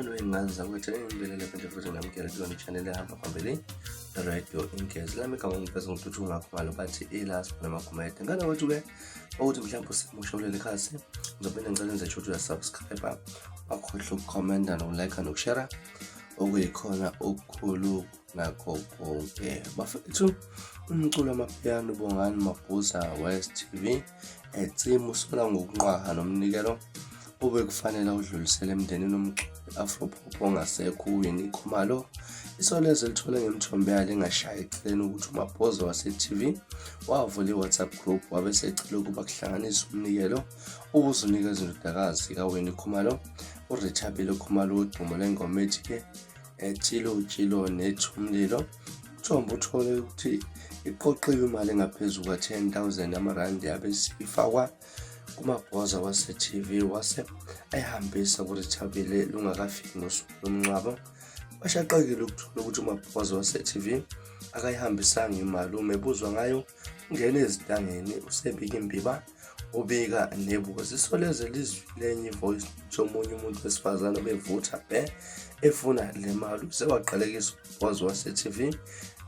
Khona engazi ukuthi ngibelele manje futhi ngamukela kuyona i-channel ehamba phambili Radio Inkezi. Lami igama ngifeza ngithuthunga ngakho ngalo bathi iLast namakhumede. Ngane wethu-ke ukuthi mhlawumbe usemusha kuleli khasi ngizophinda ngicela enze sure uya-subscribe, wakhohlwa ukukhomenta nokulike nokushare okuyikhona okukhulu nakho konke. Bafethu umculo amapiano Bongani Mabuza West TV etsimu sola ngokunqaha nomnikelo ube kufanele udlulisele emndenini omculo Afropop ongasekho uWinnie Khumalo. Isoleze lithole ngemthombo yalo engashaya eceleni ukuthi uMabuza wase-TV wavula i-WhatsApp group wabe secela ukuba kuhlanganise umnikelo ubuzunikeza indodakazi kaWinnie Khumalo uRichabile Khumalo udumo lengoma ethi-ke Tshilo nethumlilo. Umthombo uthole ukuthi iqoqiwe imali engaphezulu kwa-10,000 amarandi yabe sifakwa kuMabuza wase-TV wase ayihambisa kuRichabile lungakafiki ngosuku lomngcwabo. Bashaqekile ukuthola ukuthi uMabuza wase-TV akayihambisanga imali. Umebuzwa ngayo ungena ezintangeni usebika imbiba ubika nebuza. Isoleze lizwile enye ivoice yomunye umuntu wesifazane obevutha efuna le mali. Sewaqalekisa uMabuza wase-TV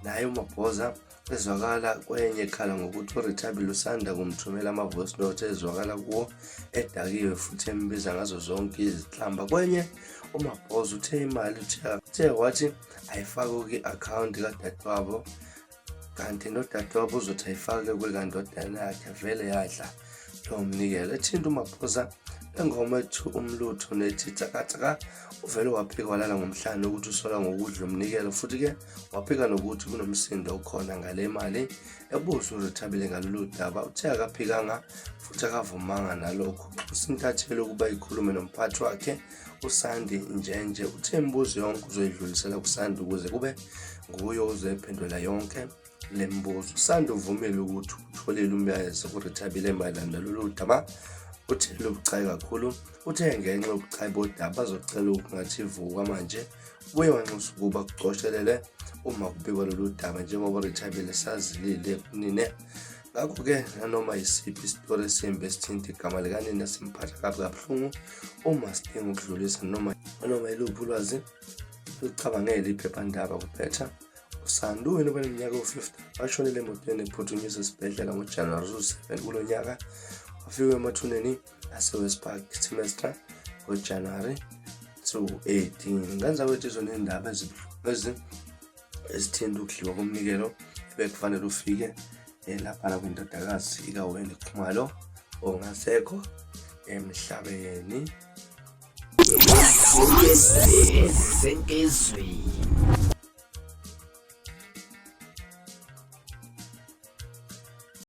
naye uMabuza ezwakala kwenye ekhala ngokuthi uRichabile usanda kumthumela ama-voice note ezwakala kuwo edakiwe futhi embiza ngazo zonke izihlamba. Kwenye uMabuza uthe imali uthe wathi ayifake kwi-account kadadewabo, kanti nodadewabo uzothi ayifake kwekandodana yakhe vele yadla lo mnikelo. Ethinta uMabuza engoma ethi umlutho nethi tsaka uvele waphika walala ngomhlanje ukuthi usola ngokudla umnikelo futhi-ke waphika nokuthi kunomsindo okhona ngale mali. Ebuza uRichabile ngalolu daba uthe akaphikanga futhi akavumanga nalokho. Usintathele ukuba ikhulume nomphathi wakhe uSandi Njenje. Uthe imibuzo yonke uzoyidlulisela kuSandi ukuze kube nguye ozoyiphendula yonke le mibuzo. uSandi uvumile ukuthi utholile umyalezo kuRichabile mayelana nalolu daba. Uthe lubucayi kakhulu. Uthe ngenxa yobucayi bodaba bazocela ukungathi vuka manje ubuye wanxusa ukuba kucoshelele uma kubikwa lolu daba njengoba uRichabile sazilile kunine. Ngakho-ke nanoma yisiphi isitori esimbi esithinta igama likanina simphatha kabi kabuhlungu, uma sidinga ukudlulisa noma yiluphi ulwazi lucabangele iphephandaba kuphetha uSandi. Uwena abaneminyaka ewu-50 washonele emotweni ephuthunyiswa esibhedlela ngoJanuwari 7 kulo nyaka. Wafika emathuneni ase-Westpark Trimester ngoJanuwari 18. Ngenza wethu izona indaba ezithinta ukudliwa komnikelo ebekufanele ufike lapha kwindodakazi kaWinnie Khumalo ongasekho emhlabeni. Senkezweni